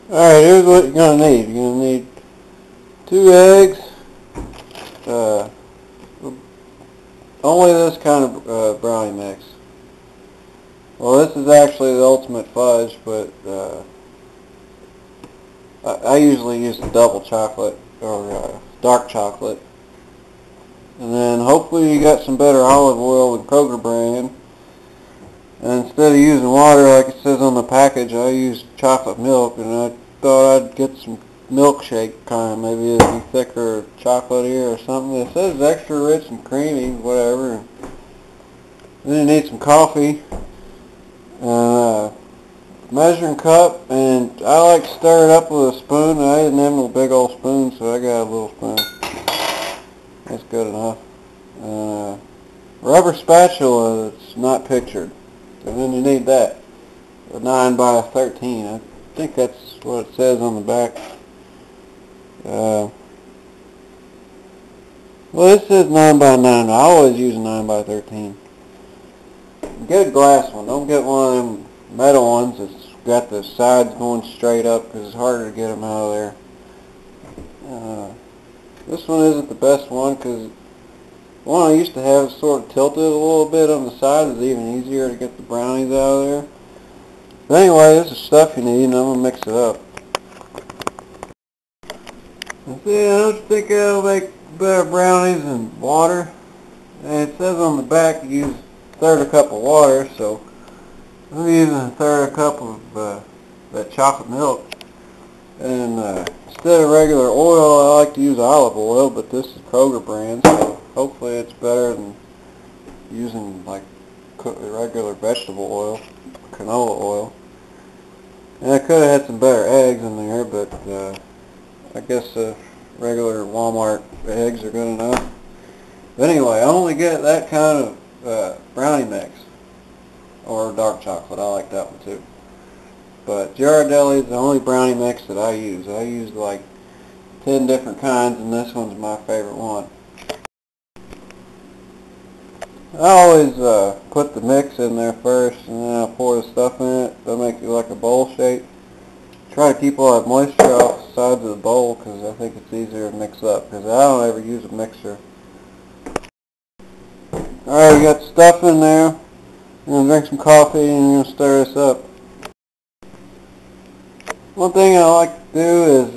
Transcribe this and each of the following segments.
Alright, here's what you're going to need. You're going to need 2 eggs, uh, only this kind of brownie mix. Well, this is actually the ultimate fudge, but I usually use the double chocolate or dark chocolate. And then hopefully you got some better olive oil than Kroger brand. And instead of using water like it says on the package, I used chocolate milk, and I thought I'd get some milkshake kind, maybe it'd be thicker, chocolatey or something. It says extra rich and creamy, whatever. Then you need some coffee, and measuring cup, and I like to stir it up with a spoon. I didn't have no big old spoon, so I got a little spoon. That's good enough. Rubber spatula that's not pictured. And then you need that, a 9 by 13. I think that's what it says on the back. Well, it says 9 by 9. I always use a 9 by 13. Get a glass one. Don't get one of them metal ones that's got the sides going straight up, because it's harder to get them out of there. This one isn't the best one, because the one I used to have is sort of tilted a little bit on the side. It's even easier to get the brownies out of there. But anyway, this is stuff you need, and I'm going to mix it up. And see, I don't think I'll make better brownies than water. And it says on the back you use a third a cup of water, so I'm using a third a cup of that chocolate milk. And instead of regular oil, I like to use olive oil, but this is Kroger brand, so hopefully it's better than using like regular vegetable oil, canola oil. And I could have had some better eggs in there, but I guess regular Walmart eggs are good enough. But anyway, I only get that kind of brownie mix, or dark chocolate. I like that one too. But ghirardelli is the only brownie mix that I use. I use like 10 different kinds, and this one's my favorite one. I always put the mix in there first, and then I pour the stuff in it. They'll make it like a bowl shape. Try to keep all that moisture off the sides of the bowl, because I think it's easier to mix up, because I don't ever use a mixer. Alright, we got the stuff in there. I'm going to drink some coffee, and I'm going to stir this up. One thing I like to do is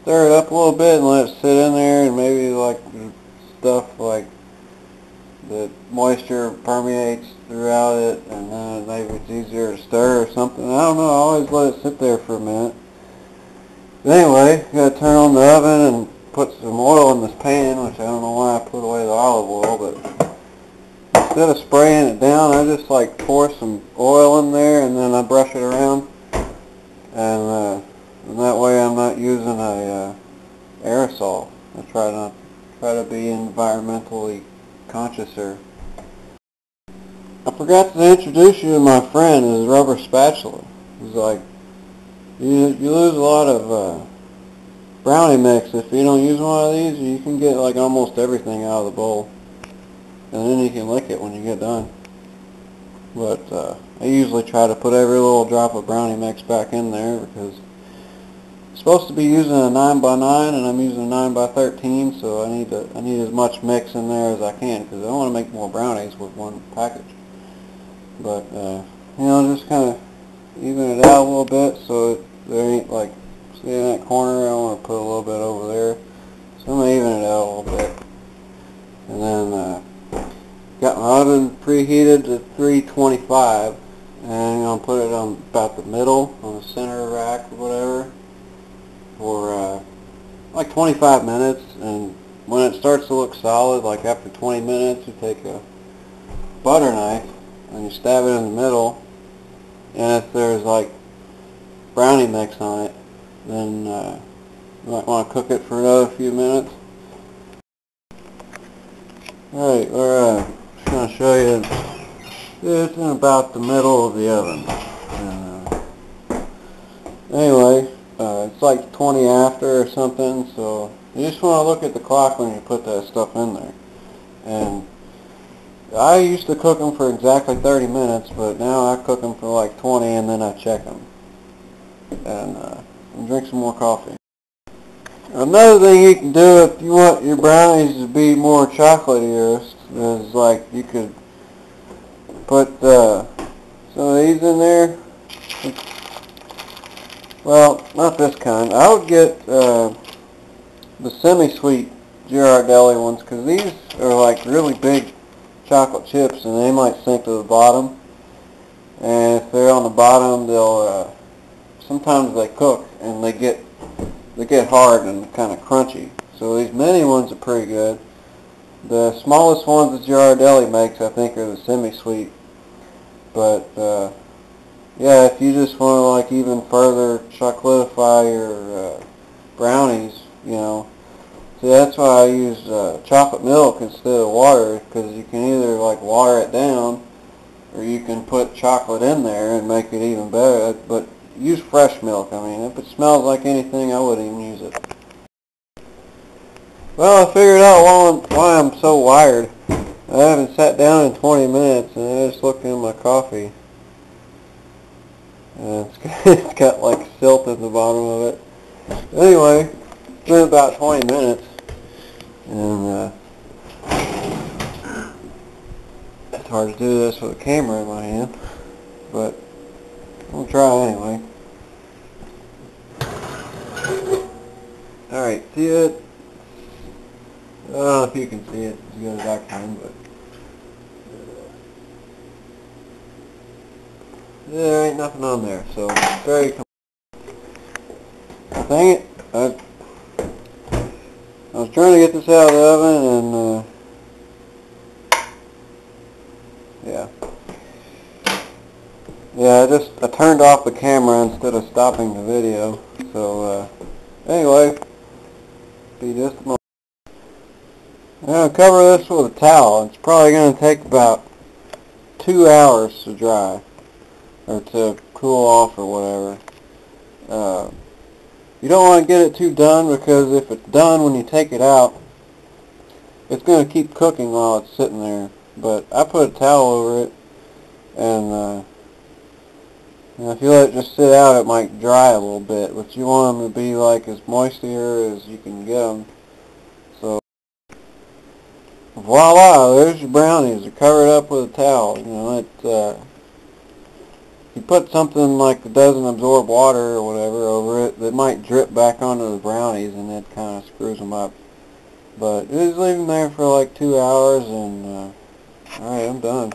stir it up a little bit and let it sit in there, and maybe like stuff like the moisture permeates throughout it, and then maybe it's easier to stir or something. I don't know, I always let it sit there for a minute. But anyway, you gotta turn on the oven and put some oil in this pan, which I don't know why I put away the olive oil, but instead of spraying it down, I just like pour some oil in there, and then I brush it around. And that way I'm not using a aerosol. I try to be environmentally conscious here. I forgot to introduce you to my friend, his rubber spatula. He's like, you lose a lot of brownie mix if you don't use one of these. You can get like almost everything out of the bowl, and then you can lick it when you get done. But I usually try to put every little drop of brownie mix back in there, because I'm supposed to be using a 9 by 9, and I'm using a 9 by 13, so I need as much mix in there as I can, because I want to make more brownies with one package. But you know, just kind of even it out a little bit, so there ain't like, see in that corner, I want to put a little bit over there, so I'm going to even it out a little bit. And then got my oven preheated to 325, and I'm going to put it on about the middle, on the center rack or whatever, for like 25 minutes. And when it starts to look solid, like after 20 minutes, you take a butter knife and you stab it in the middle, and if there's like brownie mix on it, then you might want to cook it for another few minutes. Alright, we're just going to show you, it's in about the middle of the oven. And, anyway, it's like 20 after or something, so you just want to look at the clock when you put that stuff in there. And I used to cook them for exactly 30 minutes, but now I cook them for like 20, and then I check them. and drink some more coffee. Another thing you can do if you want your brownies to be more chocolatey is like you could put some of these in there. Well, not this kind. I would get the semi-sweet ghirardelli ones because these are like really big chocolate chips and they might sink to the bottom. And if they're on the bottom, they'll sometimes they cook and they get hard and kind of crunchy. So these mini ones are pretty good. The smallest ones that ghirardelli makes, I think, are the semi-sweet. But yeah, if you just want to like even further chocolatify your brownies, you know, see that's why I use chocolate milk instead of water, because you can either like water it down or you can put chocolate in there and make it even better. But use fresh milk. I mean, if it smells like anything, I wouldn't even use it. Well, I figured out why I'm so wired. I haven't sat down in 20 minutes and I just looked in my coffee. And it's got like silt at the bottom of it. Anyway, it's been about 20 minutes. And it's hard to do this with a camera in my hand. But I'm going to try anyway. Alright, see it? I don't know if you can see it as good as I can, but there ain't nothing on there, so very dang it, I was trying to get this out of the oven and I turned off the camera instead of stopping the video, so anyway, be just a moment. I'm going to cover this with a towel. It's probably going to take about 2 hours to dry, or to cool off or whatever. You don't want to get it too done, because if it's done when you take it out, it's going to keep cooking while it's sitting there. But I put a towel over it, and if you let it just sit out, it might dry a little bit, but you want them to be like as moist here as you can get them. So voila, there's your brownies. They're covered up with a towel. You know, you put something like that doesn't absorb water or whatever over it, that might drip back onto the brownies, and it kind of screws them up. But just leave them there for like 2 hours, and alright, I'm done.